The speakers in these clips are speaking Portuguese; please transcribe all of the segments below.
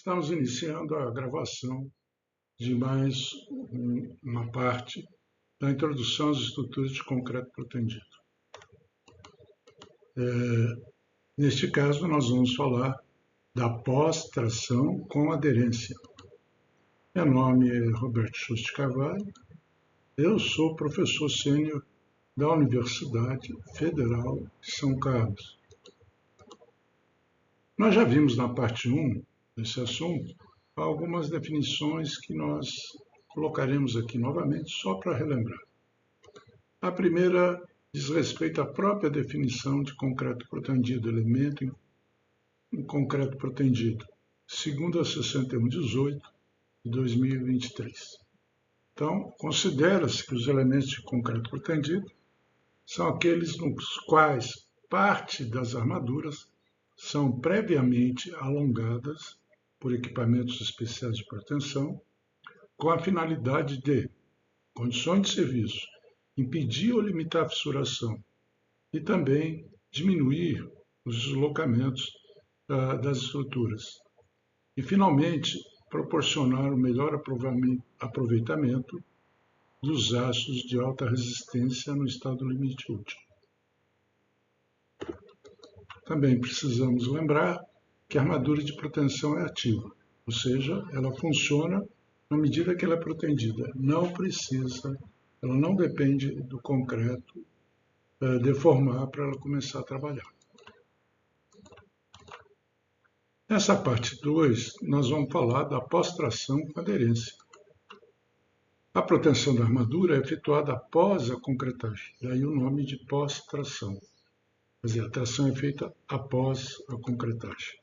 Estamos iniciando a gravação de mais uma parte da introdução às estruturas de concreto protendido. Neste caso, nós vamos falar da pós-tração com aderência. Meu nome é Roberto Schuster Carvalho, eu sou professor sênior da Universidade Federal de São Carlos. Nós já vimos na parte 1 desse assunto algumas definições que nós colocaremos aqui novamente só para relembrar. A primeira diz respeito à própria definição de concreto protendido, elemento em concreto protendido, segundo a 6118 de 2023. Então, considera-se que os elementos de concreto protendido são aqueles nos quais parte das armaduras são previamente alongadas por equipamentos especiais de proteção, com a finalidade de condições de serviço, impedir ou limitar a fissuração e também diminuir os deslocamentos das estruturas. E, finalmente, proporcionar o melhor aproveitamento dos aços de alta resistência no estado limite útil. Também precisamos lembrar que a armadura de proteção é ativa, ou seja, ela funciona na medida que ela é protendida. Ela não depende do concreto deformar para ela começar a trabalhar. Nessa parte 2, nós vamos falar da pós-tração com aderência. A proteção da armadura é efetuada após a concretagem, daí o nome de pós-tração. Quer dizer, a tração é feita após a concretagem.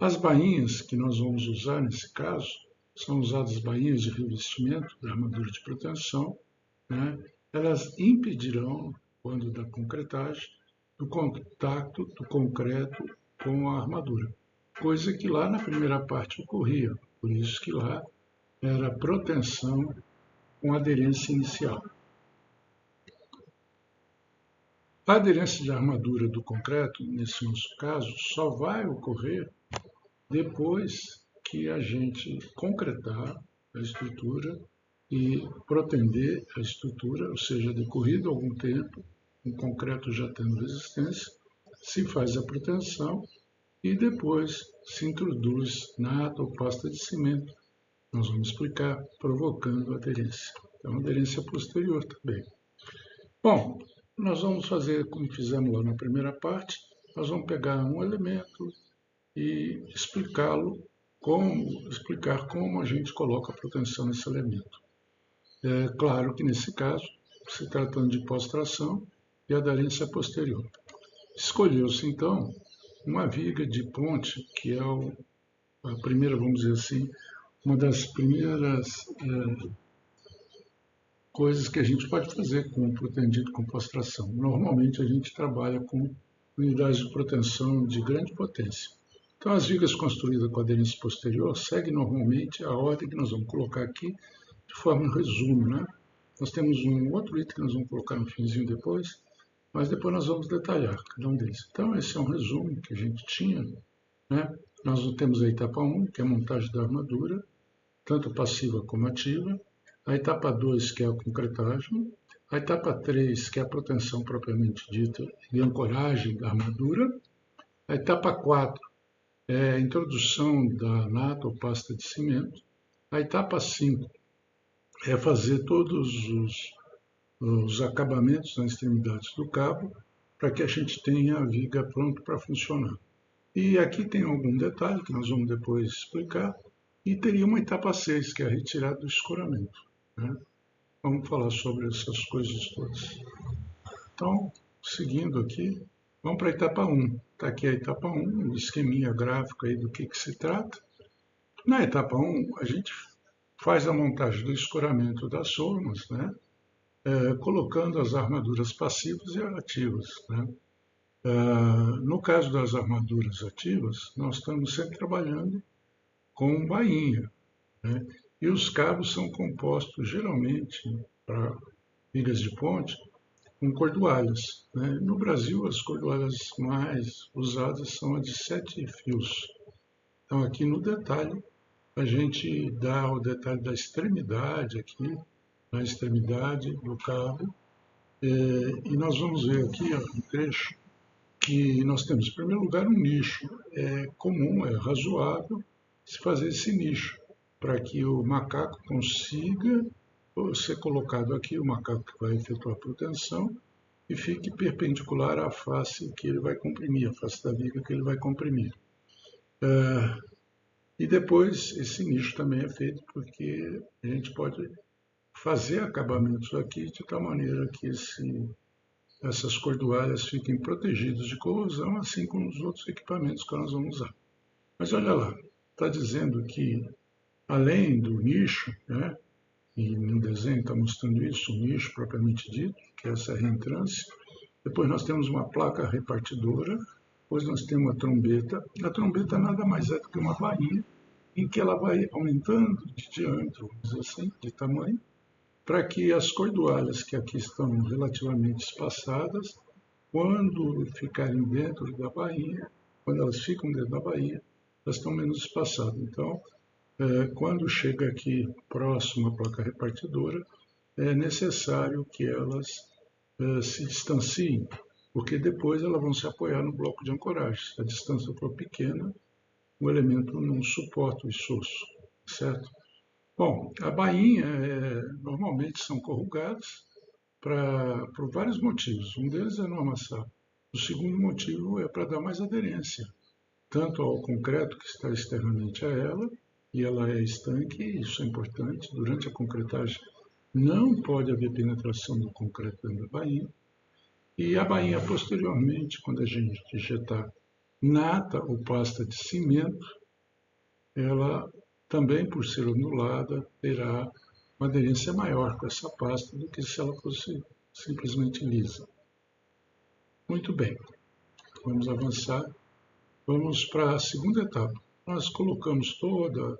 As bainhas que nós vamos usar nesse caso são usadas bainhas de revestimento da armadura de proteção, né? Elas impedirão, quando da concretagem, o contato do concreto com a armadura, coisa que lá na primeira parte ocorria, por isso que lá era proteção com aderência inicial. A aderência de armadura do concreto, nesse nosso caso, só vai ocorrer depois que a gente concretar a estrutura e protender a estrutura, ou seja, decorrido algum tempo, o concreto já tendo resistência, se faz a proteção e depois se introduz nata ou pasta de cimento. Nós vamos explicar, provocando aderência. Então, aderência posterior também. Bom, nós vamos fazer como fizemos lá na primeira parte, nós vamos pegar um elemento e explicar como a gente coloca a proteção nesse elemento. É claro que nesse caso, se tratando de pós-tração e aderência posterior. Escolheu-se então uma viga de ponte, que é a primeira, vamos dizer assim, uma das primeiras coisas que a gente pode fazer com o protendido com pós-tração. Normalmente a gente trabalha com unidades de proteção de grande potência. Então as vigas construídas com aderência posterior seguem normalmente a ordem que nós vamos colocar aqui de forma resumo, né? Nós temos um outro item que nós vamos colocar no finzinho depois, mas depois nós vamos detalhar cada um deles. Então esse é um resumo que a gente tinha, né? Nós temos a etapa 1, que é a montagem da armadura, tanto passiva como ativa. A etapa 2, que é a concretagem. A etapa 3, que é a proteção propriamente dita e ancoragem da armadura. A etapa 4 é a introdução da nata ou pasta de cimento. A etapa 5 é fazer todos os acabamentos nas extremidades do cabo para que a gente tenha a viga pronta para funcionar. E aqui tem algum detalhe que nós vamos depois explicar. E teria uma etapa 6, que é a retirada do escoramento, né? Vamos falar sobre essas coisas todas. Então, seguindo aqui, vamos para a etapa 1. Está aqui a etapa 1, um esqueminha gráfico aí do que se trata. Na etapa 1, a gente faz a montagem do escoramento das formas, né? Colocando as armaduras passivas e ativas, né? No caso das armaduras ativas, nós estamos sempre trabalhando com bainha, né? E os cabos são compostos geralmente para vigas de ponte com cordoalhas, né? No Brasil, as cordoalhas mais usadas são as de 7 fios. Então, aqui no detalhe, a gente dá o detalhe da extremidade aqui, na extremidade do cabo, e nós vamos ver aqui ó, um trecho que nós temos, em primeiro lugar, um nicho. É comum, é razoável se fazer esse nicho, para que o macaco consiga ser colocado aqui, o macaco que vai efetuar a proteção, e fique perpendicular à face que ele vai comprimir, a face da viga que ele vai comprimir. E depois, esse nicho também é feito porque a gente pode fazer acabamentos aqui de tal maneira que essas cordoalhas fiquem protegidas de corrosão, assim como os outros equipamentos que nós vamos usar. Mas olha lá, está dizendo que além do nicho, né, e no desenho está mostrando isso, o nicho propriamente dito, que é essa reentrância, depois nós temos uma placa repartidora, depois nós temos uma trombeta. A trombeta nada mais é do que uma bainha em que ela vai aumentando de diâmetro, vamos dizer assim, de tamanho, para que as cordoalhas que aqui estão relativamente espaçadas, quando ficarem dentro da bainha, quando elas ficam dentro da bainha, elas estão menos espaçadas. Então, quando chega aqui próximo à placa repartidora, é necessário que elas se distanciem, porque depois elas vão se apoiar no bloco de ancoragem. Se a distância for pequena, o elemento não suporta o esforço, certo? Bom, a bainha normalmente são corrugadas por vários motivos. Um deles é não amassar. O segundo motivo é para dar mais aderência, tanto ao concreto que está externamente a ela, e ela é estanque, isso é importante. Durante a concretagem não pode haver penetração do concreto dentro da bainha. E a bainha, posteriormente, quando a gente injetar nata ou pasta de cimento, ela também, por ser ondulada, terá uma aderência maior com essa pasta do que se ela fosse simplesmente lisa. Muito bem, vamos avançar. Vamos para a segunda etapa. Nós colocamos toda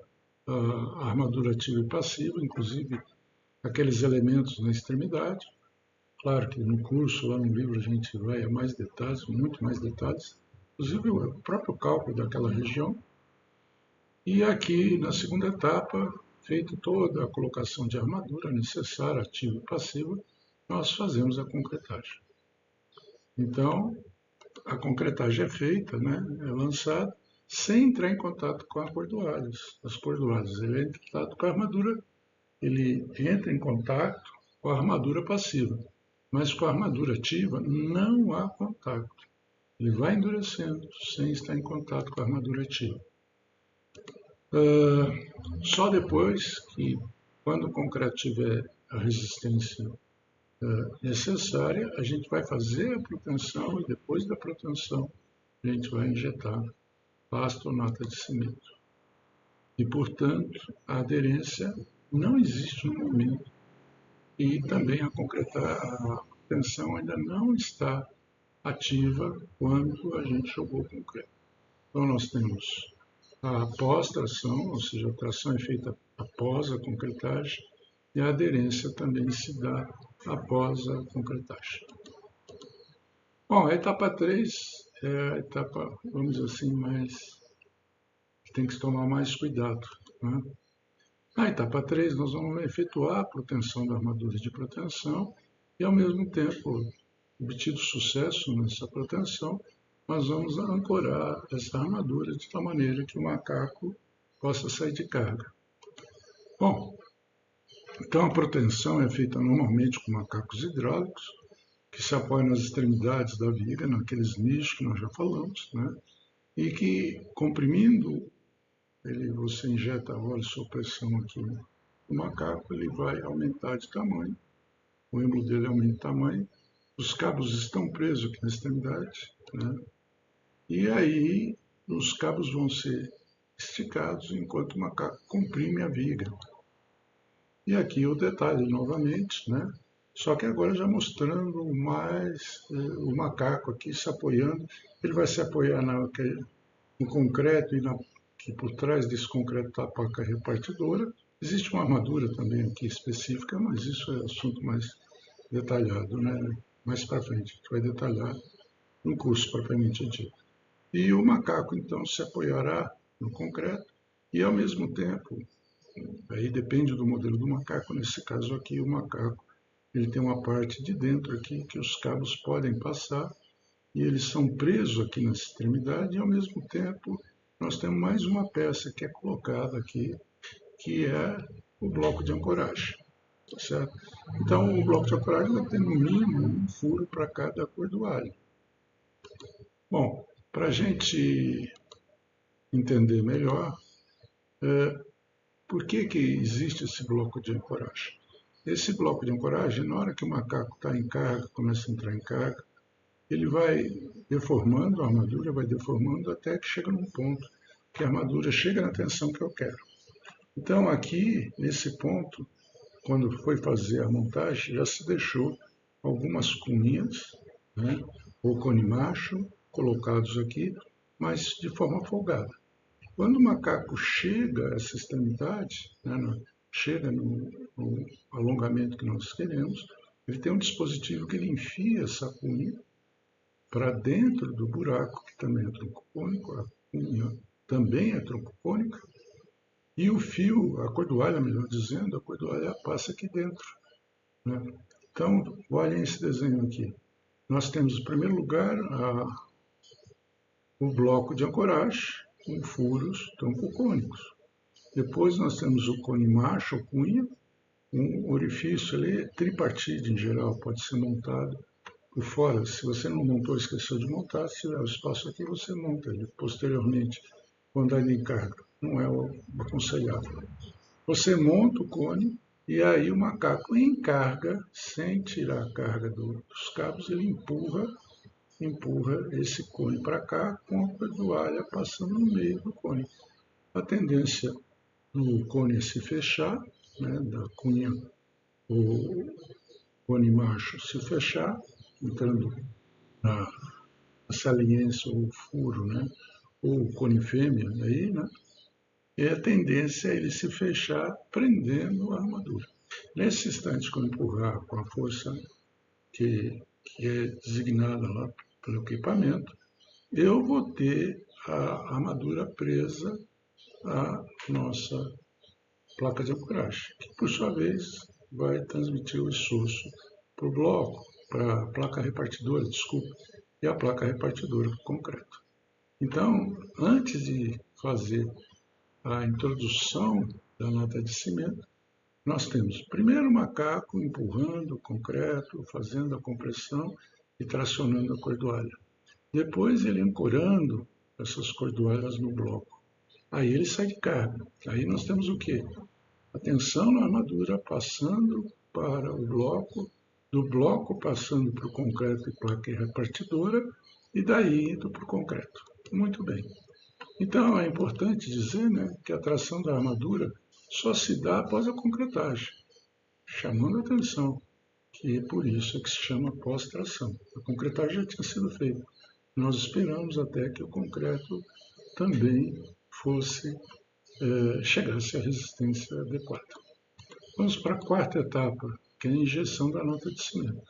a armadura ativa e passiva, inclusive aqueles elementos na extremidade. Claro que no curso, lá no livro, a gente vai a mais detalhes, muito mais detalhes, inclusive o próprio cálculo daquela região. E aqui, na segunda etapa, feita toda a colocação de armadura necessária, ativa e passiva, nós fazemos a concretagem. Então, a concretagem é feita, né, é lançada, sem entrar em contato com as cordoalhas. As cordoalhas, ele entra em contato com a armadura, ele entra em contato com a armadura passiva, mas com a armadura ativa não há contato. Ele vai endurecendo sem estar em contato com a armadura ativa. Só depois que, quando o concreto tiver a resistência necessária, a gente vai fazer a proteção e depois da proteção a gente vai injetar pasta ou nata de cimento. E, portanto, a aderência não existe no momento e também a proteção ainda não está ativa quando a gente jogou o concreto. Então, nós temos a pós-tração, ou seja, a tração é feita após a concretagem, e a aderência também se dá após a concretagem. Bom, a etapa 3 é a etapa, vamos dizer assim, que tem que se tomar mais cuidado, né? Na etapa 3, nós vamos efetuar a proteção da armadura de proteção e, ao mesmo tempo, obtido sucesso nessa proteção, nós vamos ancorar essa armadura de tal maneira que o macaco possa sair de carga. Bom, então a proteção é feita normalmente com macacos hidráulicos, que se apoiam nas extremidades da viga, naqueles nichos que nós já falamos, né? E que, comprimindo, você injeta óleo sob pressão aqui no macaco, ele vai aumentar de tamanho, o êmbolo dele aumenta de tamanho, os cabos estão presos aqui na extremidade, né? E aí os cabos vão ser esticados enquanto o macaco comprime a viga. E aqui o detalhe novamente, né? Só que agora já mostrando mais o macaco aqui se apoiando. Ele vai se apoiar no concreto e que por trás desse concreto está a placa repartidora. Existe uma armadura também aqui específica, mas isso é assunto mais detalhado, né? Mais para frente, a gente vai detalhar no curso propriamente dito. E o macaco, então, se apoiará no concreto, e ao mesmo tempo, aí depende do modelo do macaco, nesse caso aqui o macaco, ele tem uma parte de dentro aqui que os cabos podem passar, e eles são presos aqui na extremidade, e ao mesmo tempo nós temos mais uma peça que é colocada aqui, que é o bloco de ancoragem. Tá certo? Então, o bloco de ancoragem vai ter no mínimo um furo para cada cordoalho. Bom, para a gente entender melhor, por que existe esse bloco de ancoragem? Esse bloco de ancoragem, na hora que o macaco está em carga, começa a entrar em carga, ele vai deformando a armadura, vai deformando até que chega num ponto que a armadura chega na tensão que eu quero. Então, aqui, nesse ponto, quando foi fazer a montagem, já se deixou algumas cunhas, né, ou cone macho, colocados aqui, mas de forma folgada. Quando o macaco chega a essa extremidade, né, chega no alongamento que nós queremos, ele tem um dispositivo que ele enfia essa cunha para dentro do buraco, que também é troncocônico, a cunha também é troncocônica, e o fio, a cordoalha, melhor dizendo, a cordoalha passa aqui dentro. Né? Então, olhem esse desenho aqui. Nós temos, em primeiro lugar, o bloco de ancoragem com furos troncocônicos. Depois nós temos o cone macho, ou cunha, um orifício ali, tripartite em geral, pode ser montado por fora. Se você não montou, esqueceu de montar, se tiver o espaço aqui, você monta ele posteriormente, quando ainda em carga. Não é o aconselhável. Você monta o cone e aí o macaco em carga, sem tirar a carga dos cabos, ele empurra esse cone para cá com a cordoalha passando no meio do cone. A tendência do cone é se fechar, né, da cunha, o cone macho se fechar, entrando na saliência ou furo, né, ou o cone fêmea, aí, né, e a tendência é ele se fechar prendendo a armadura. Nesse instante que eu empurrar com a força que é designada lá pelo equipamento, eu vou ter a armadura presa à nossa placa de ancoragem, que por sua vez vai transmitir o esforço para o bloco, para a placa repartidora, desculpa, e a placa repartidora para o concreto. Então, antes de fazer a introdução da nata de cimento, nós temos primeiro o macaco empurrando o concreto, fazendo a compressão e tracionando a cordoalha. Depois ele ancorando essas cordoalhas no bloco. Aí ele sai de carga. Aí nós temos o quê? A tensão na armadura passando para o bloco, do bloco passando para o concreto e placa repartidora, e daí indo para o concreto. Muito bem. Então é importante dizer, né, que a tração da armadura só se dá após a concretagem, chamando a atenção que é por isso é que se chama pós-tração. A concretagem já tinha sido feita. Nós esperamos até que o concreto também chegasse à resistência adequada. Vamos para a quarta etapa, que é a injeção da nata de cimento.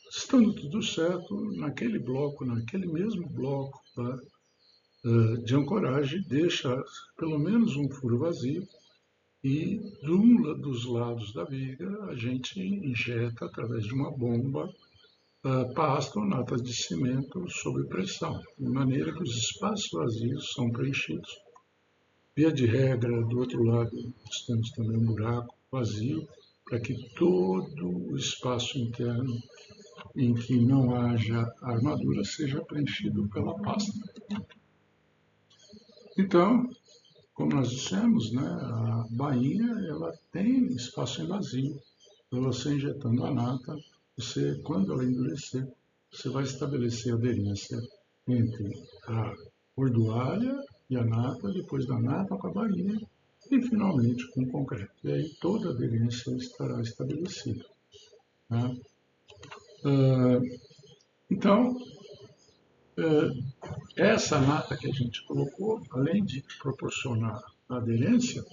Estando tudo certo, naquele bloco, naquele mesmo bloco, tá, de ancoragem, deixa pelo menos um furo vazio e de um dos lados da viga a gente injeta através de uma bomba pasta ou natas de cimento sob pressão, de maneira que os espaços vazios são preenchidos. Via de regra, do outro lado, nós temos também um buraco vazio para que todo o espaço interno em que não haja armadura seja preenchido pela pasta. Então, como nós dissemos, né, a bainha ela tem espaço em vazio. Então, você injetando a nata, quando ela endurecer, você vai estabelecer a aderência entre a cordoalha e a nata, depois da nata com a bainha e finalmente com o concreto. E aí toda a aderência estará estabelecida. Né? Então, essa nata que a gente colocou, além de proporcionar a aderência,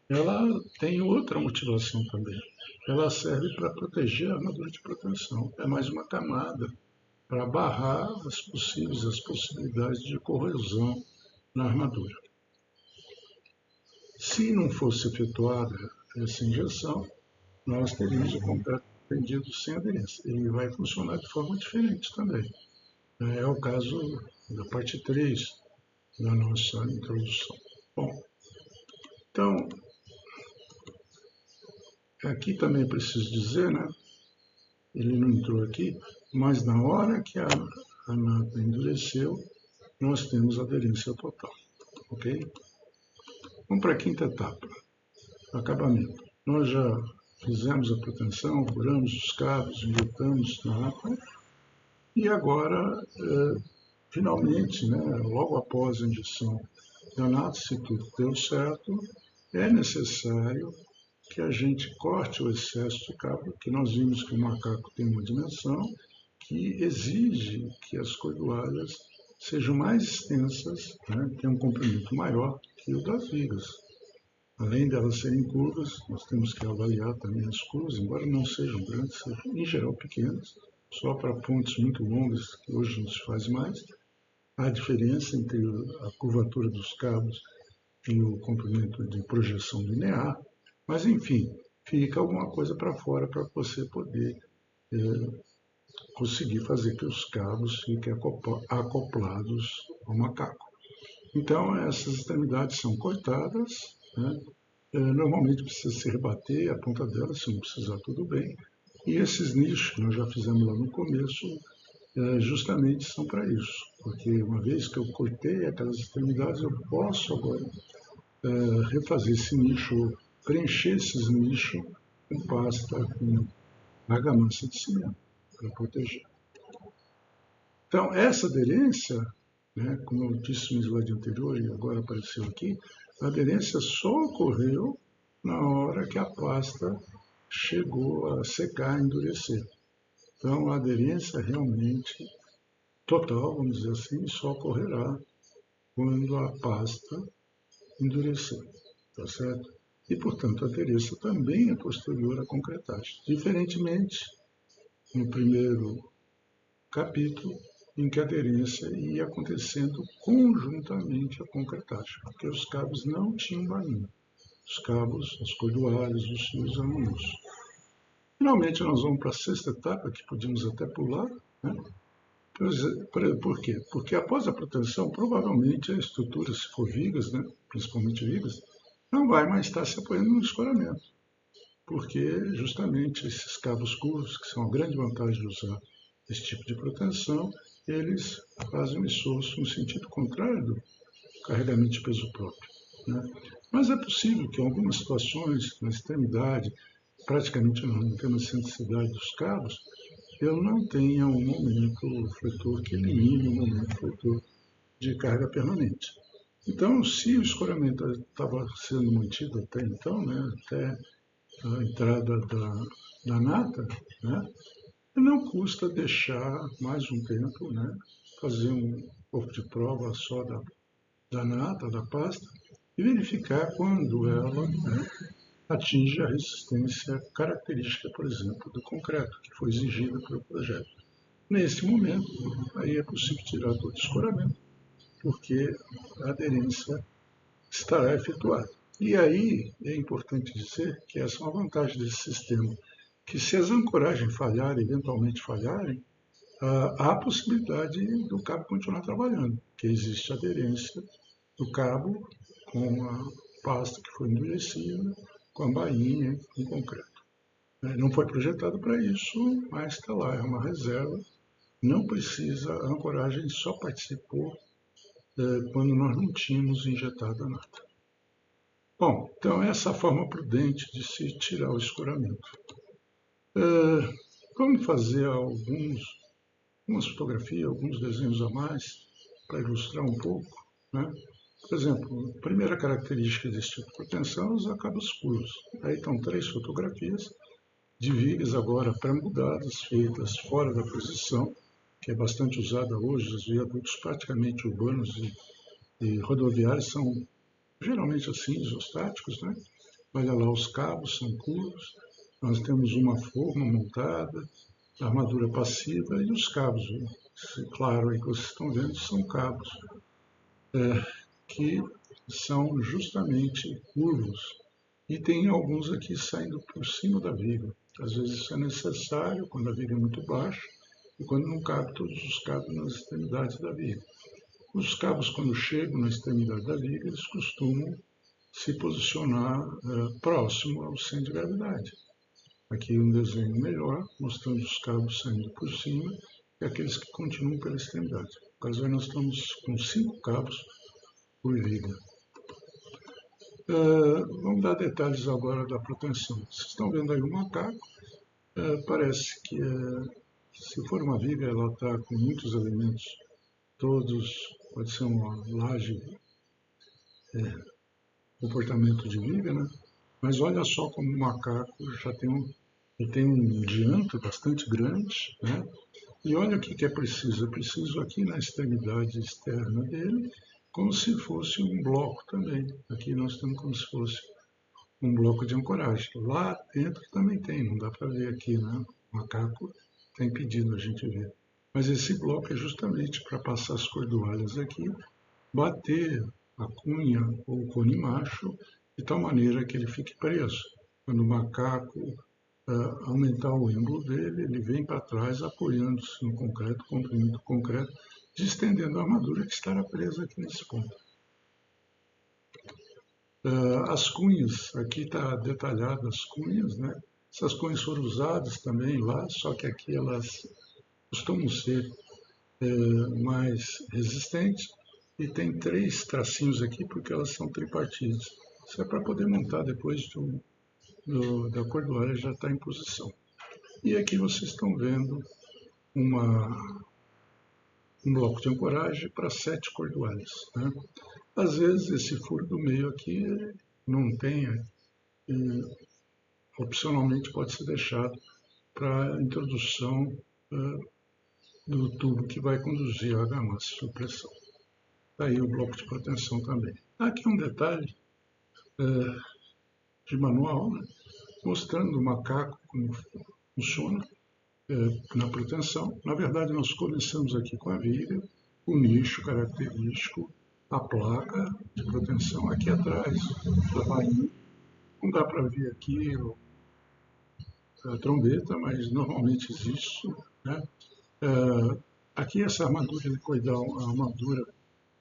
ela tem outra motivação também. Ela serve para proteger a armadura de proteção. É mais uma camada para barrar as possibilidades de corrosão na armadura. Se não fosse efetuada essa injeção, nós teríamos o concreto prendido sem aderência. Ele vai funcionar de forma diferente também. É o caso da parte 3 da nossa introdução. Bom, então, aqui também preciso dizer, né? Ele não entrou aqui, mas na hora que a nata endureceu, nós temos aderência total, ok? Vamos para a quinta etapa, acabamento. Nós já fizemos a proteção, furamos os cabos, injetamos na nata, e agora, finalmente, né, logo após a injeção da nata, se tudo deu certo, é necessário que a gente corte o excesso de cabo, que nós vimos que o macaco tem uma dimensão que exige que as cordoalhas sejam mais extensas, né, tenham um comprimento maior que o das vigas. Além delas serem curvas, nós temos que avaliar também as curvas, embora não sejam grandes, sejam em geral pequenas, só para pontes muito longas, que hoje não se faz mais. Há diferença entre a curvatura dos cabos e o comprimento de projeção linear, mas enfim, fica alguma coisa para fora para você poder conseguir fazer que os cabos fiquem acoplados ao macaco. Então, essas extremidades são cortadas, né? Normalmente precisa se rebater a ponta delas, se não precisar, tudo bem. E esses nichos que nós já fizemos lá no começo, justamente são para isso, porque uma vez que eu cortei aquelas extremidades, eu posso agora refazer esse nicho, preencher esses nichos com pasta, com argamassa de cimento, para proteger. Então, essa aderência, né, como eu disse no slide anterior e agora apareceu aqui, a aderência só ocorreu na hora que a pasta chegou a secar, a endurecer. Então, a aderência realmente total, vamos dizer assim, só ocorrerá quando a pasta endurecer, tá certo? E, portanto, a aderência também é posterior à concretagem. Diferentemente, no primeiro capítulo, em que a aderência ia acontecendo conjuntamente à concretagem, porque os cabos não tinham bainha. Os cabos, as cordoalhas, os fios eram luz. Finalmente, nós vamos para a sexta etapa, que podíamos até pular, né? Por quê? Porque após a proteção, provavelmente a estrutura, se for vigas, né, principalmente vigas, não vai mais estar se apoiando no escoramento, porque justamente esses cabos curvos, que são a grande vantagem de usar esse tipo de proteção, eles fazem o esforço no sentido contrário do carregamento de peso próprio, né? Mas é possível que em algumas situações, na extremidade, praticamente não tendo necessidade dos cabos, eu não tenha um momento fletor que elimine o momento fletor de carga permanente. Então, se o escoramento estava sendo mantido até então, né, até a entrada da nata, né, não custa deixar mais um tempo, né, fazer um pouco de prova só da nata, da pasta, e verificar quando ela, né, atinge a resistência característica, por exemplo, do concreto, que foi exigida pelo projeto. Nesse momento, aí é possível tirar todo o escoramento, porque a aderência estará efetuada. E aí é importante dizer que essa é uma vantagem desse sistema, que se as ancoragens falharem, eventualmente falharem, há a possibilidade do cabo continuar trabalhando, porque existe aderência do cabo com a pasta que foi endurecida, com a bainha em concreto. Não foi projetado para isso, mas está lá, é uma reserva. Não precisa, a ancoragem só participou quando nós não tínhamos injetado a nata. Bom, então essa é a forma prudente de se tirar o escoramento. Vamos fazer algumas fotografias, alguns desenhos a mais, para ilustrar um pouco, né? Por exemplo, a primeira característica desse tipo de proteção é os cabos curvos. Aí estão 3 fotografias de vigas agora pré-moldadas, feitas fora da posição, que é bastante usada hoje. Os viadutos praticamente urbanos e rodoviários são geralmente assim, isostáticos, né? Olha lá, os cabos são curvos, nós temos uma forma montada, a armadura passiva e os cabos, claro, aí que vocês estão vendo, são cabos que são justamente curvos e tem alguns aqui saindo por cima da viga. Às vezes isso é necessário quando a viga é muito baixa e quando não cabe todos os cabos nas extremidades da viga. Os cabos, quando chegam na extremidade da viga, eles costumam se posicionar próximo ao centro de gravidade. Aqui um desenho melhor, mostrando os cabos saindo por cima e aqueles que continuam pela extremidade. No caso, aí nós estamos com 5 cabos por viga. Vamos dar detalhes agora da proteção. Vocês estão vendo aí o macaco. Parece que, se for uma viga, ela está com muitos elementos, todos, pode ser uma laje, comportamento de viga, né? Mas olha só como o macaco já tem um diâmetro bastante grande, né? E olha o que é preciso. É preciso aqui na extremidade externa dele, como se fosse um bloco também. Aqui nós temos como se fosse um bloco de ancoragem. Lá dentro também tem, não dá para ver aqui, né? O macaco está impedindo a gente ver. Mas esse bloco é justamente para passar as cordoalhas aqui, bater a cunha ou o cone macho, de tal maneira que ele fique preso. Quando o macaco aumentar o êmbolo dele, ele vem para trás apoiando-se no concreto, comprimindo o concreto, distendendo a armadura que estará presa aqui nesse ponto. As cunhas, aqui está detalhado as cunhas, né? Essas cunhas foram usadas também lá, só que aqui elas costumam ser mais resistentes e tem 3 tracinhos aqui porque elas são tripartidas. Isso é para poder montar depois da cordoalha já está em posição. E aqui vocês estão vendo um bloco de ancoragem para 7 cordoalhas, né? Às vezes esse furo do meio aqui não tem, opcionalmente pode ser deixado para a introdução do tubo que vai conduzir a argamassa sob pressão. Daí o bloco de proteção também. Aqui um detalhe de manual, né? Mostrando o macaco como funciona na proteção. Na verdade, nós começamos aqui com a viga, o nicho característico, a placa de proteção aqui atrás da bainha. Não dá para ver aqui a trombeta, mas normalmente existe, né? Aqui essa armadura helicoidal, a armadura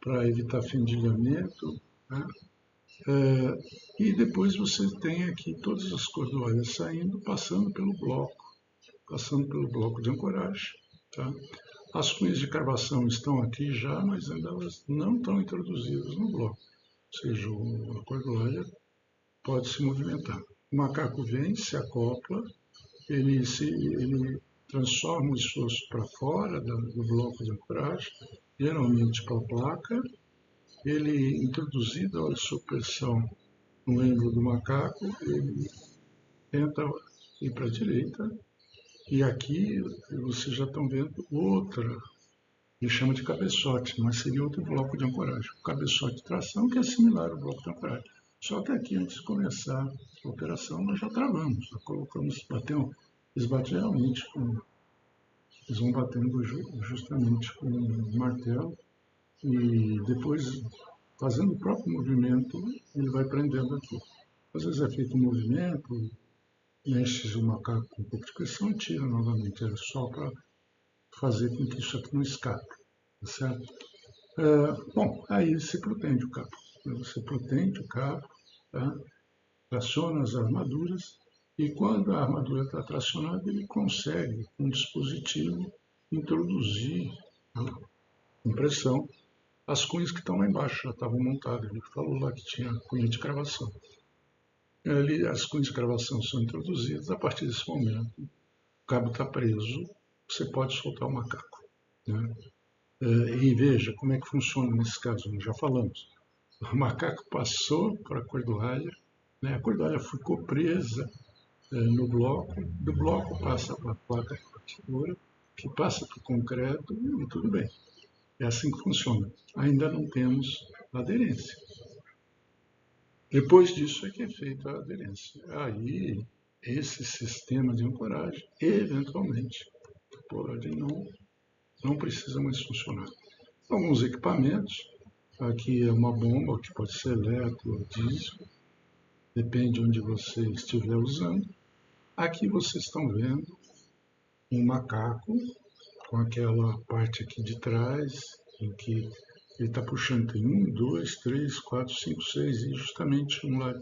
para evitar fendilhamento, né? E depois você tem aqui todas as cordoalhas saindo, passando pelo bloco de ancoragem. Tá? As cunhas de cavação estão aqui já, mas ainda elas não estão introduzidas no bloco. Ou seja, a cordoalha pode se movimentar. O macaco vem, se acopla, ele transforma o esforço para fora do bloco de ancoragem, geralmente para a placa. Ele, introduzido a supressão no êmbolo do macaco, ele tenta ir para a direita. E aqui vocês já estão vendo outra, que chama de cabeçote, mas seria outro bloco de ancoragem. O cabeçote de tração, que é similar ao bloco de ancoragem. Só que aqui, antes de começar a operação, nós já travamos, já colocamos, eles batem realmente, eles vão batendo justamente com o martelo, e depois, fazendo o próprio movimento, ele vai prendendo aqui. Às vezes é feito um movimento, mexe o macaco com um pouco de pressão e tira novamente. É só para fazer com que isso aqui não escape, tá certo? Bom, aí se protende o cabo. Você protende o cabo, tá? Traciona as armaduras e quando a armadura está tracionada, ele consegue, com um dispositivo, introduzir com pressão as cunhas que estão lá embaixo, já estavam montadas. Ele falou lá que tinha cunha de cravação. As cunhas de cravação são introduzidas. A partir desse momento, o cabo está preso, você pode soltar o macaco, né? E veja como é que funciona nesse caso, nós já falamos. O macaco passou para a cordoalha, né? A cordoalha ficou presa no bloco, do bloco passa para a placa de partitura, que passa para o concreto e tudo bem. É assim que funciona. Ainda não temos aderência. Depois disso é que é feita a aderência. Aí, esse sistema de ancoragem, eventualmente, pode não precisa mais funcionar. Alguns equipamentos Aqui é uma bomba que pode ser eletro ou diesel, depende de onde você estiver usando. Aqui vocês estão vendo um macaco com aquela parte aqui de trás, em que ele está puxando. Tem 1, 2, 3, 4, 5, 6 e justamente um lado.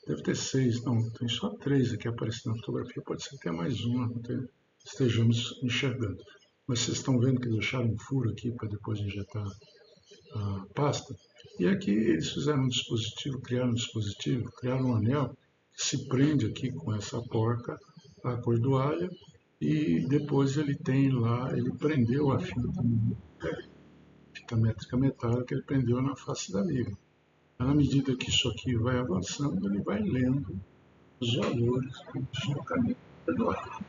Deve ter 6, não, tem só 3 aqui aparecendo na fotografia, pode ser até mais uma, não estejamos enxergando. Mas vocês estão vendo que deixaram um furo aqui para depois injetar a pasta. E aqui eles fizeram um dispositivo, criaram um anel que se prende aqui com essa porca, a cordoalha, e depois ele tem lá, ele prendeu a fita métrica metálica, ele prendeu na face da liga. Na medida que isso aqui vai avançando, ele vai lendo os valores do deslocamento cordoalho.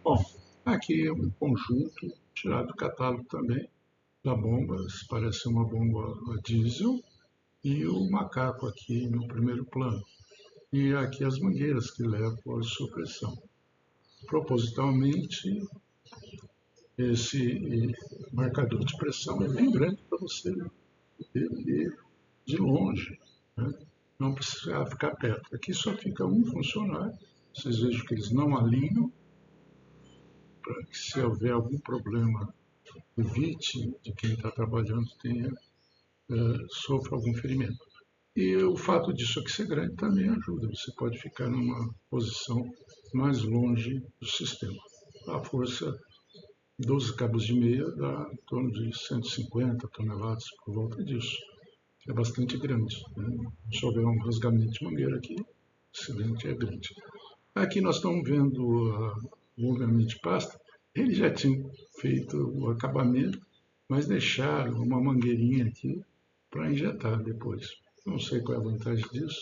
Bom, aqui é um conjunto tirado do catálogo também da bomba, parece uma bomba a diesel, e o macaco aqui no primeiro plano. E aqui as mangueiras que levam a supressão. Propositalmente, esse marcador de pressão é bem grande para você ver de longe, né? Não precisa ficar perto. Aqui só fica um funcionário, vocês vejam que eles não alinham, para que se houver algum problema, evite de quem está trabalhando tenha, sofra algum ferimento. E o fato disso aqui ser grande também ajuda, você pode ficar numa posição mais longe do sistema. A força 12 cabos de meia dá em torno de 150 toneladas por volta disso. É bastante grande, né? Se houver um rasgamento de mangueira aqui, o acidente é grande. Aqui nós estamos vendo o movimento de pasta. Ele já tinha feito o acabamento, mas deixaram uma mangueirinha aqui para injetar depois. Não sei qual é a vantagem disso,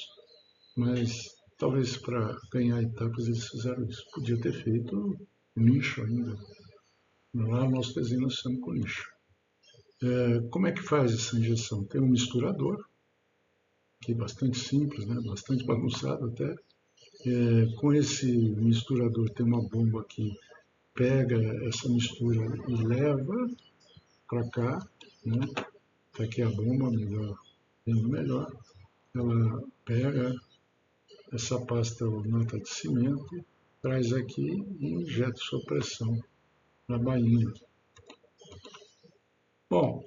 mas talvez para ganhar etapas eles fizeram isso. Podia ter feito nicho ainda. Lá nós desenhamos com nicho. Como é que faz essa injeção? Tem um misturador, que é bastante simples, né? Bastante bagunçado até. Com esse misturador tem uma bomba que pega essa mistura e leva para cá, né? Tá aqui a bomba, melhor. Ela pega essa pasta ou nata de cimento, traz aqui e injeta sua pressão na bainha. Bom,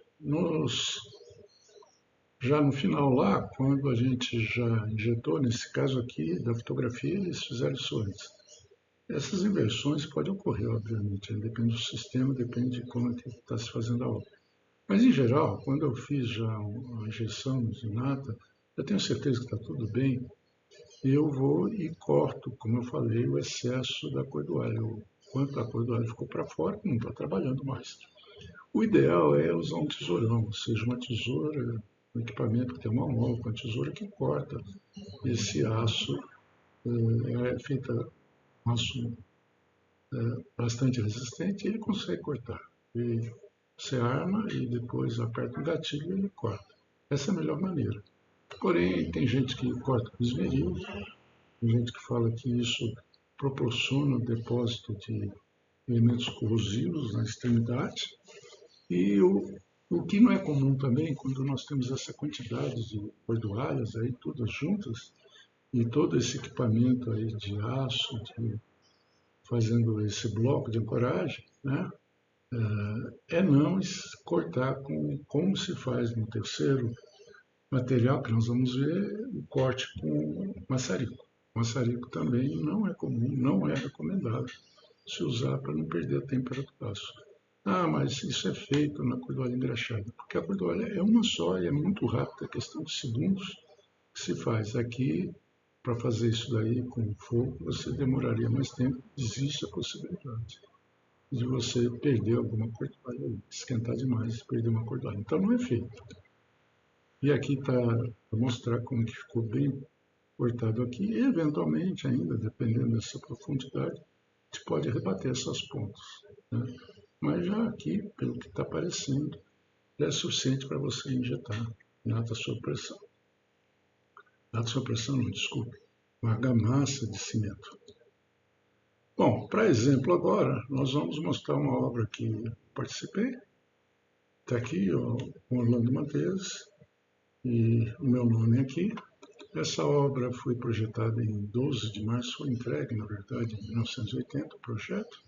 já no final lá, quando a gente já injetou, nesse caso aqui da fotografia, eles fizeram isso antes. Essas inversões podem ocorrer, obviamente, depende do sistema, depende de como está se fazendo a obra. Mas, em geral, quando eu fiz já a injeção de nata, eu tenho certeza que está tudo bem, eu vou e corto, como eu falei, o excesso da cordoalha. O quanto a cordoalha ficou para fora, não está trabalhando mais. O ideal é usar um tesourão, ou seja, uma tesoura, um equipamento que tem uma mola com a tesoura que corta esse aço, é feita um aço bastante resistente e ele consegue cortar. E você arma e depois aperta o gatilho e ele corta. Essa é a melhor maneira. Porém, tem gente que corta com esmeril, tem gente que fala que isso proporciona o depósito de elementos corrosivos na extremidade. E o que não é comum também, quando nós temos essa quantidade de cordoalhas aí, todas juntas, e todo esse equipamento aí de aço, fazendo esse bloco de ancoragem, né? É não cortar como se faz no terceiro material, que nós vamos ver, o corte com maçarico. Maçarico também não é comum, não é recomendável se usar para não perder tempo do aço. Ah, mas isso é feito na cordoalha engraxada, porque a cordoalha é uma só e é muito rápida, é questão de segundos que se faz. Aqui, para fazer isso daí com fogo, você demoraria mais tempo, existe a possibilidade de você perder alguma cordoalha, esquentar demais e perder uma cordoalha. Então não é feito. E aqui está para mostrar como que ficou bem cortado aqui, e eventualmente ainda, dependendo dessa profundidade, a gente pode rebater essas pontas, né? Mas já aqui, pelo que está aparecendo, já é suficiente para você injetar nata sob pressão. Nata sob pressão, não, desculpe, uma argamassa de cimento. Bom, para exemplo agora, nós vamos mostrar uma obra que participei, Está aqui o Orlando Mantes e o meu nome aqui. Essa obra foi projetada em 12 de março, foi entregue, na verdade, em 1980, o projeto.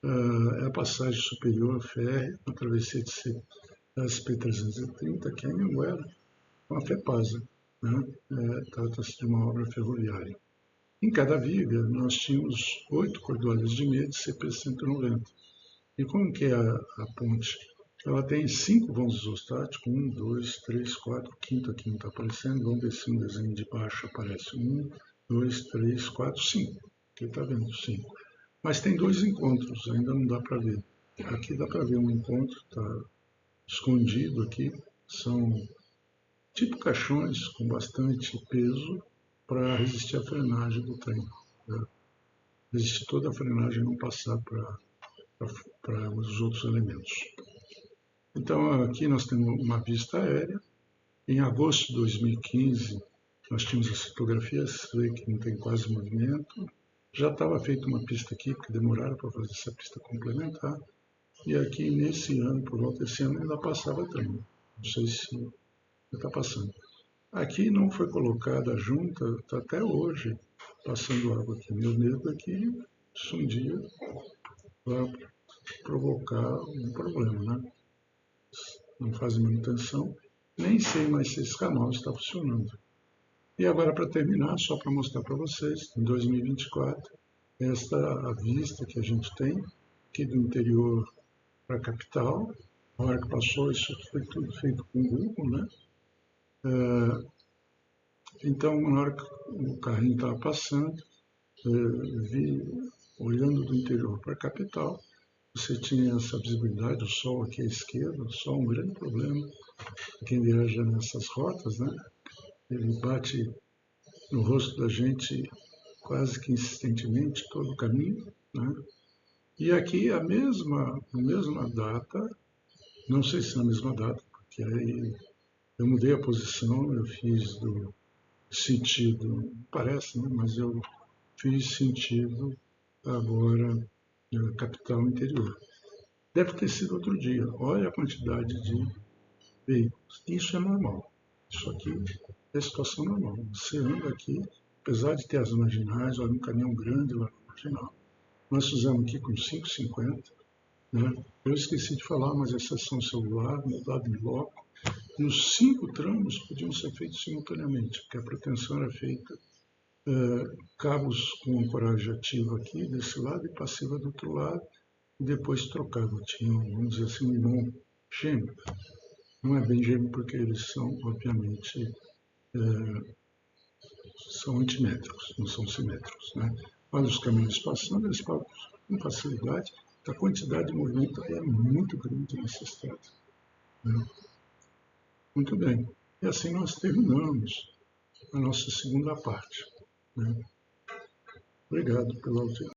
É a passagem superior férrea, a travessia de SP-330, que é em Anguera, uma FEPASA, né? Trata-se de uma obra ferroviária. Em cada viga, nós tínhamos 8 cordoalhos de meia de CP-190. E como que é a ponte? Ela tem 5 vãos isostáticos, 1, 2, 3, 4, quinto aqui não está aparecendo, vamos ver se um desenho de baixo aparece. 1, 2, 3, 4, 5. Aqui está vendo 5. Mas tem 2 encontros, ainda não dá para ver. Aqui dá para ver um encontro, está escondido aqui. São tipo caixões com bastante peso para resistir à frenagem do trem. Né? Resistir toda a frenagem e não passar para os outros elementos. Então, aqui nós temos uma vista aérea. Em agosto de 2015, nós tínhamos as fotografias, você vê que não tem quase movimento. Já estava feita uma pista aqui, porque demoraram para fazer essa pista complementar. E aqui, nesse ano, por volta desse ano, ainda passava trem. Não sei se ainda está passando. Aqui não foi colocada a junta, está até hoje passando água aqui. Meu medo é que isso um dia vai provocar um problema, né? Não fazem manutenção, nem sei mais se esse canal está funcionando. E agora, para terminar, só para mostrar para vocês, em 2024, esta a vista que a gente tem, aqui do interior para a capital. A hora que passou, isso foi tudo feito com Google, né? Então, na hora que o carrinho estava passando, vi, olhando do interior para a capital, você tinha essa visibilidade, o sol aqui à esquerda, o sol é um grande problema. Quem viaja nessas rotas, né? Ele bate no rosto da gente quase que insistentemente todo o caminho, né? E aqui a mesma data, não sei se é a mesma data, porque aí eu mudei a posição, eu fiz do sentido, parece, né? Mas eu fiz sentido agora capital interior. Deve ter sido outro dia. Olha a quantidade de veículos. Isso é normal. Isso aqui é situação normal. Você anda aqui, apesar de ter as marginais, olha um caminhão grande lá na marginal. Nós fizemos aqui com 5,50. Né? Eu esqueci de falar, mas a exceção celular, mudado em bloco, e os 5 tramos podiam ser feitos simultaneamente, porque a pretensão era feita cabos com ancoragem ativa aqui desse lado e passiva do outro lado, e depois trocava. Tinha, vamos dizer assim, um irmão gêmeo. Não é bem gêmeo porque eles são, obviamente, são antimétricos, não são simétricos. Né? Olha os caminhões passando, eles passam com facilidade. A quantidade de movimento é muito grande nessa estrada. Né? Muito bem. E assim nós terminamos a nossa segunda parte. Né? Obrigado pela audiência.